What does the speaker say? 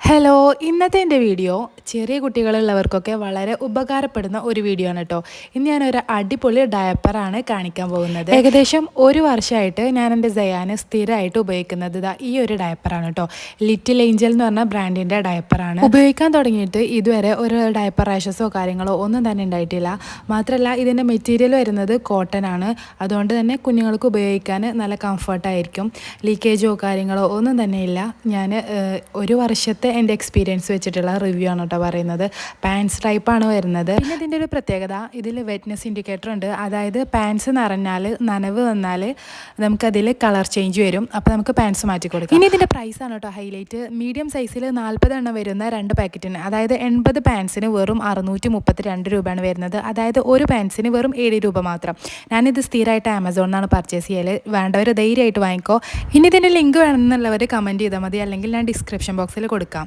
Hello, ഇന്നത്തെ എൻ്റെ video ചെറിയ കുട്ടികളുള്ളവർക്കൊക്കെ വളരെ ഉപകാരപ്പെടുന്ന ഒരു വീഡിയോ ആണ് കേട്ടോ. ഇന്ന് ഞാനൊരു അടിപൊളി ഡയപ്പറാണ് കാണിക്കാൻ പോകുന്നത്. ഏകദേശം ഒരു വർഷമായിട്ട് ഞാൻ എൻ്റെ സയാന് സ്ഥിരമായിട്ട് ഉപയോഗിക്കുന്നത് ഈ ഒരു ഡയപ്പറാണ് കേട്ടോ. ലിറ്റിൽ ഏഞ്ചൽ എന്ന് പറഞ്ഞ ബ്രാൻഡിൻ്റെ ഡയപ്പറാണ്. ഉപയോഗിക്കാൻ തുടങ്ങിയിട്ട് ഇതുവരെ ഒരു ഡയപ്പർ റാഷസോ കാര്യങ്ങളോ ഒന്നും തന്നെ ഉണ്ടായിട്ടില്ല. മാത്രമല്ല ഇതിൻ്റെ മെറ്റീരിയൽ വരുന്നത് കോട്ടൺ ആണ്. അതുകൊണ്ട് തന്നെ കുഞ്ഞുങ്ങൾക്ക് ഉപയോഗിക്കാൻ നല്ല കംഫർട്ടായിരിക്കും. ലീക്കേജോ കാര്യങ്ങളോ ഒന്നും തന്നെ ഇല്ല. ഞാൻ ഒരു വർഷത്തെ എൻ്റെ എക്സ്പീരിയൻസ് വെച്ചിട്ടുള്ള റിവ്യൂ ആണ് കേട്ടോ പറയുന്നത്. പാൻസ് ടൈപ്പാണ് വരുന്നത്. പിന്നെ ഇതിൻ്റെ ഒരു പ്രത്യേകത, ഇതിൽ വെറ്റ്നെസ് ഇൻഡിക്കേറ്റർ ഉണ്ട്. അതായത് പാൻസ് നിറഞ്ഞാൽ, നനവ് വന്നാൽ നമുക്കതിൽ കളർ ചേഞ്ച് വരും. അപ്പോൾ നമുക്ക് പാൻസ് മാറ്റി കൊടുക്കാം. ഇനി ഇതിൻ്റെ പ്രൈസാണ് കേട്ടോ ഹൈലൈറ്റ്. മീഡിയം സൈസിൽ 40 എണ്ണം വരുന്ന 2 പാക്കറ്റിന്, അതായത് 80 പാൻസിന് വെറും 632 രൂപയാണ് വരുന്നത്. അതായത് ഒരു പാൻസിന് വെറും 7 രൂപ മാത്രം. ഞാനിത് സ്ഥിരമായിട്ട് ആമസോണിനാണ് പർച്ചേസ് ചെയ്യൽ. വേണ്ടവർ ധൈര്യമായിട്ട് വാങ്ങിക്കോ. ഇനി ഇതിൻ്റെ ലിങ്ക് വേണമെന്നുള്ളവർ കമൻറ്റ് ചെയ്താൽ മതി, അല്ലെങ്കിൽ ഞാൻ ഡിസ്ക്രിപ്ഷൻ ബോക്സിൽ കൊടുക്കാം.